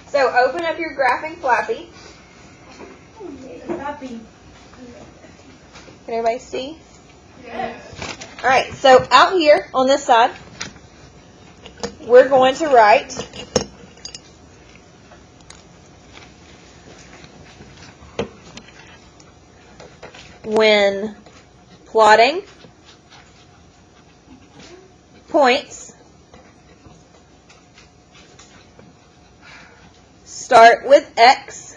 So open up your graphing Flappy. Can everybody see? Yes. All right, so out here on this side, we're going to write when plotting points, start with X,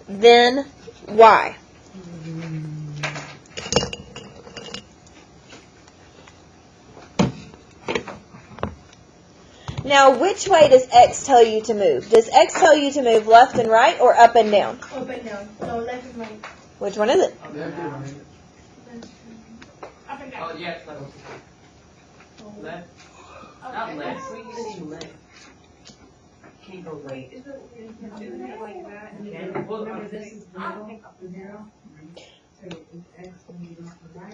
then Y. Now, which way does X tell you to move? Does X tell you to move left and right or up and down? Up and down. No, left and right. Which one is it? Up and down. Oh, yeah, left. Left. Not left. Where you see left? Can't go right. Is it like that? Well, this is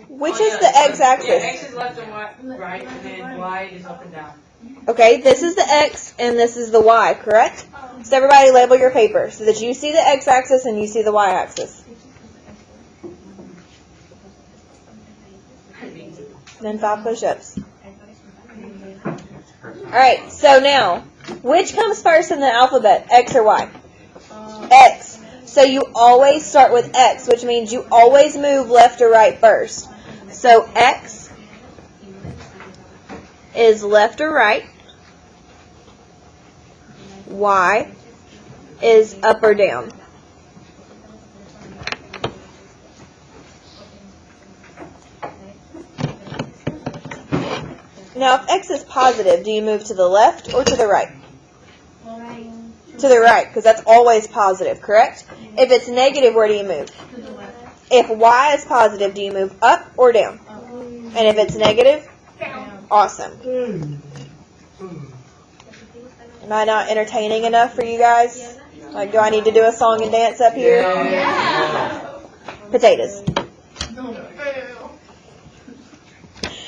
Which is the x-axis? Yeah, X is left and right, and then Y is up and down. Okay, this is the X and this is the Y, correct? So everybody label your paper so that you see the x-axis and you see the y-axis. Then 5 push-ups. Alright, so now, which comes first in the alphabet, X or Y? X. So you always start with X, which means you always move left or right first. So X is left or right. Y is up or down. Now, if X is positive, do you move to the left or to the right? To the right, because that's always positive, correct? If it's negative, where do you move? If Y is positive, do you move up or down? And if it's negative? Awesome. Am I not entertaining enough for you guys? Like, do I need to do a song and dance up here? Potatoes.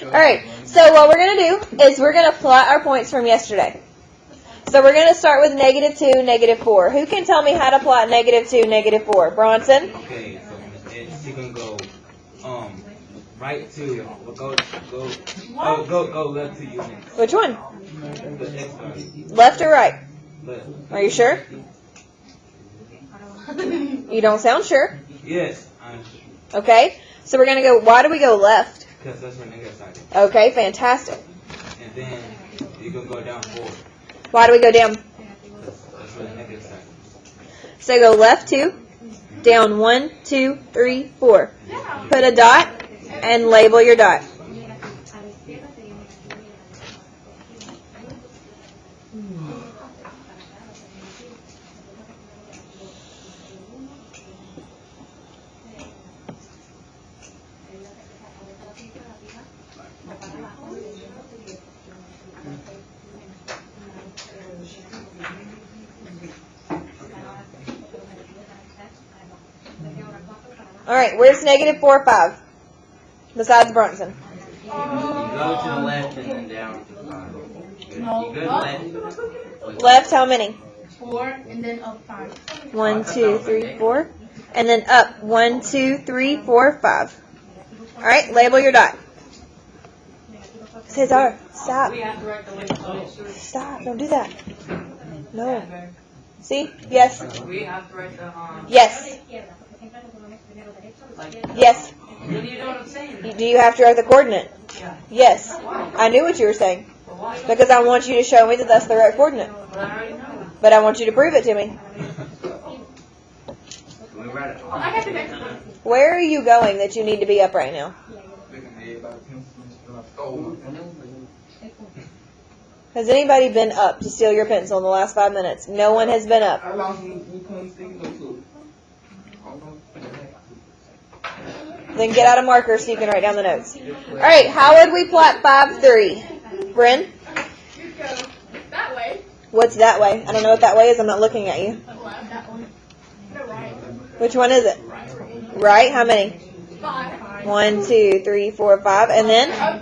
Alright, so what we're going to do is we're going to plot our points from yesterday. So we're going to start with -2, -4. Who can tell me how to plot -2, -4? Bronson? Okay, so you're going to go right to, go left to you next. Which one? The X value. Left or right? Left. Are you sure? You don't sound sure. Yes, I'm sure. Okay, so we're going to go, why do we go left? Because that's where negative side is. Okay, fantastic. And then you're going to go down 4. Why do we go down? Because that's where the negative side is. So go left 2, down 1, 2, 3, 4. Put a dot and label your dot. All right, where's -4, 5? Besides Bronson. You go to the left and then down to 5. You go to the left. Left, how many? 4 and then up 5. 1, 2, 3, 4. And then up 1, 2, 3, 4, 5. All right, label your dot. Cesar, stop. We have to write the way to Stop, don't do that. No. See? Yes. We have to write the, Yes. like, Yes. do you know what I'm saying? Do you have to write the coordinate? Yeah. Yes. I knew what you were saying. But why? Because I want you to show me that that's the right coordinate. But I already know. But I want you to prove it to me. We write it I got the next one. Where are you going that you need to be up right now? Has anybody been up to steal your pencil in the last 5 minutes? No one has been up. Then get out a marker so you can write down the notes. All right, how would we plot 5, 3? Bryn? You go that way. What's that way? I don't know what that way is. I'm not looking at you. Left. That one. No, right. Which one is it? Right? How many? 5. 1, 2, 3, 4, 5. And then? Up.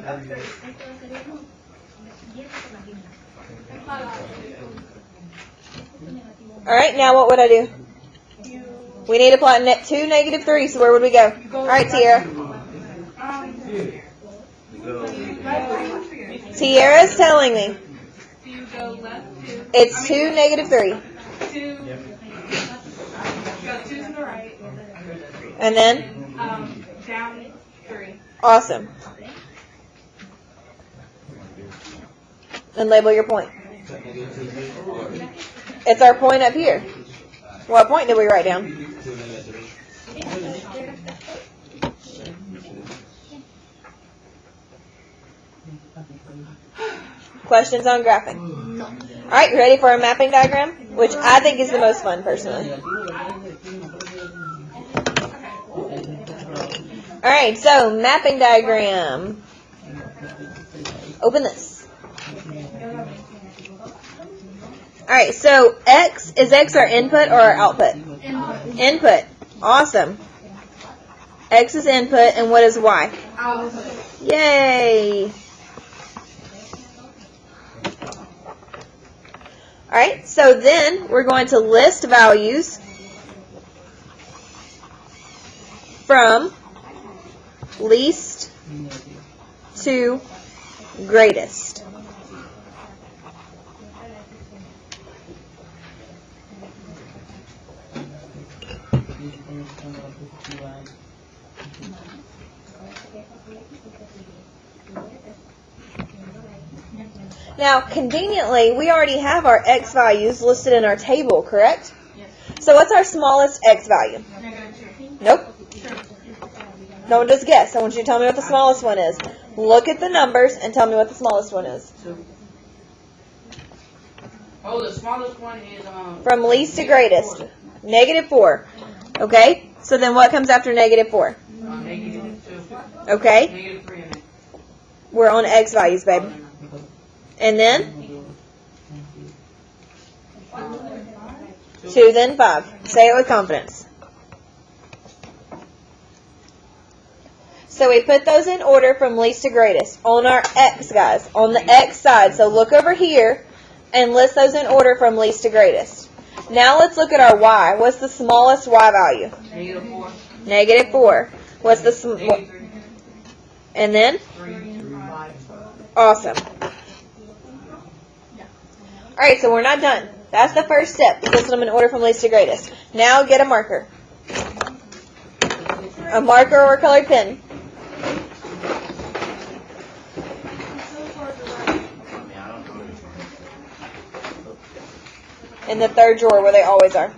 Alright, now what would I do? We need to plot 2, negative 3, so where would we go? Alright, Tiara. Tiara's telling me. You go left 2. It's 2, negative 3. 2. You go 2 to the right. And then? Down 3. Awesome. And label your point. It's our point up here. What point did we write down? Questions on graphing? Alright, ready for a mapping diagram? Which I think is the most fun, personally. Alright, so mapping diagram. Open this. Alright, so is X our input or our output? Input. Awesome. X is input, and what is Y? Output. Yay! Alright, so then we're going to list values from least to greatest. Now, conveniently, we already have our x values listed in our table, correct? Yes. So what's our smallest x value? Nope. No, just guess. I want you to tell me what the smallest one is. Look at the numbers and tell me what the smallest one is. Oh, the smallest one is From least to greatest. Negative 4. Okay? So then what comes after negative 4? negative 2. Okay? Negative 3. We're on x values, babe. And then? 2, then 5. Say it with confidence. So we put those in order from least to greatest on our x, guys, on the x side. So look over here and list those in order from least to greatest. Now let's look at our y. What's the smallest y value? Negative 4. Negative 4. What's the Negative 3. and then? 3. 5. Awesome. Alright, so we're not done. That's the first step. List them in order from least to greatest. Now get a marker. A marker or a colored pen. In the third drawer where they always are.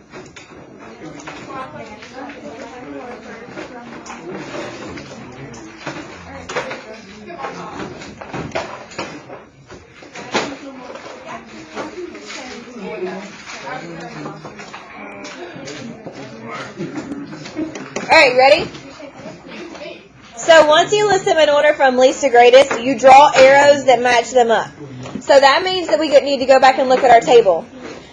Alright, ready? So once you list them in order from least to greatest, you draw arrows that match them up. So that means that we need to go back and look at our table.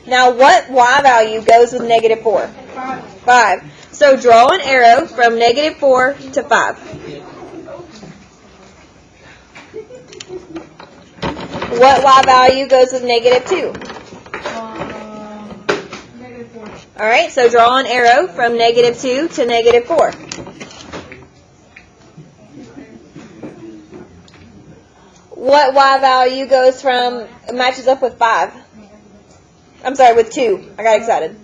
Now what y value goes with negative 4? 5. So draw an arrow from negative 4 to 5. What y value goes with negative 2? Negative 4. Alright, so draw an arrow from negative 2 to negative 4. What y value goes matches up with 5? I'm sorry, with 2. I got excited.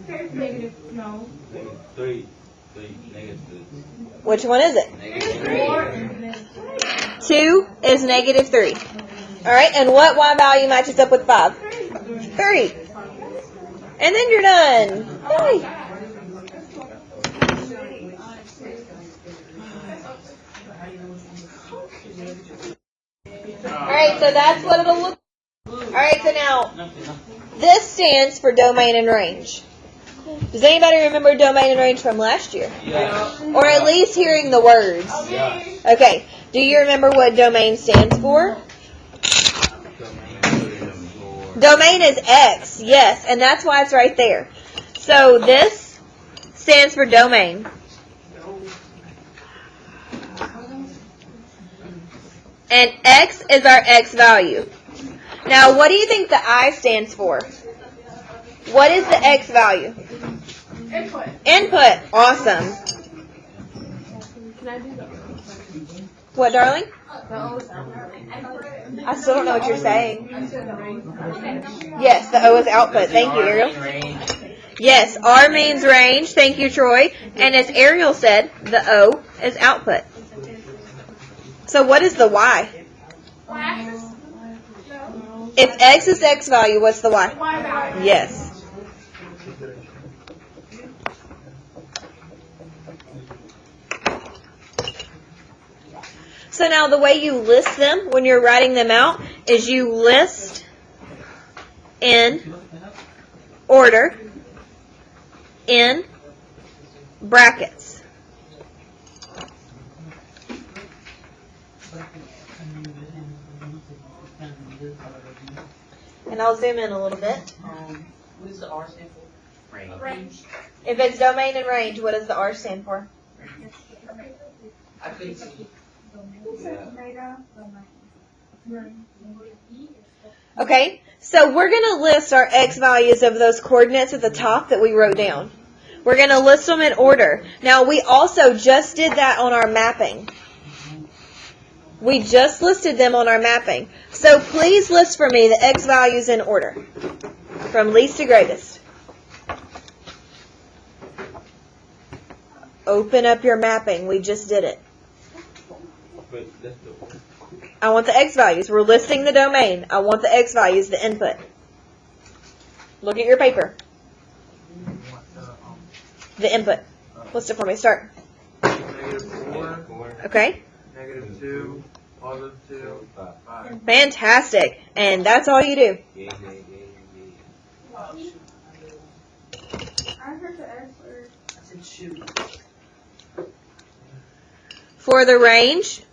Negative, no. 3. Negative 3. Which one is it? Negative 2 is negative 3. Alright, and what y value matches up with 5? 3. And then you're done. Yay. Alright, so that's what it'll look like. Alright, so now, this stands for domain and range. Does anybody remember domain and range from last year? Yeah. Or at least hearing the words? Yeah. Okay, do you remember what domain stands for? Domain is X, yes, and that's why it's right there. So this stands for domain. And X is our X value. Now, what do you think the I stands for? What is the X value? Input. Input. Awesome. Can I do that? What, darling? The O is output. I still don't know what you're saying. I said range. Yes, the O is output. Thank you, Ariel. Yes, R means range. Thank you, Troy. And as Ariel said, the O is output. So what is the Y? Y-axis. If X is X value, what's the Y? Y value. Yes. So now the way you list them when you're writing them out is you list in order in brackets. And I'll zoom in a little bit. What does the R stand for? Range. If it's domain and range, what does the R stand for? I couldn't see. Okay, so we're going to list our X values of those coordinates at the top that we wrote down. We're going to list them in order. Now, we also just did that on our mapping. We just listed them on our mapping. So please list for me the X values in order, from least to greatest. Open up your mapping. We just did it. I want the X values. We're listing the domain. I want the X values, the input. Look at your paper. The input. List it for me. Start. -4, Okay. -2, +2, 5. Fantastic. And that's all you do. I said shoot. For the range,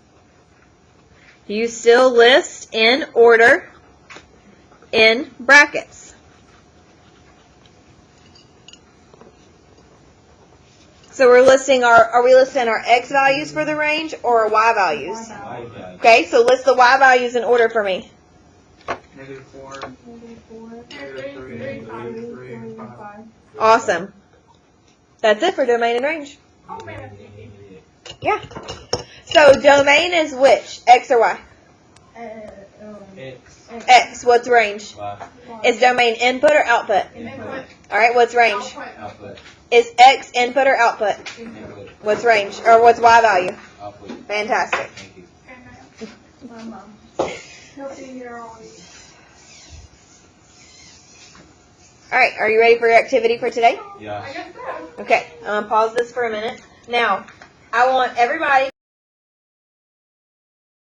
you still list in order in brackets. So we're listing are we listing our X values for the range or our Y values? Okay, so list the Y values in order for me. -4, -3, -3, 5. Awesome. That's it for domain and range. Oh man. Yeah. So domain is which? X or Y? X. What's range? Is domain input or output? Input. All right, what's range? Output. Is X input or output? Input. What's range? Or what's Y value? Output. Fantastic. Thank you. My mom. He'll be here all week. All right, are you ready for your activity for today? Yeah. I guess so. Okay, I'm going to pause this for a minute. Now, I want everybody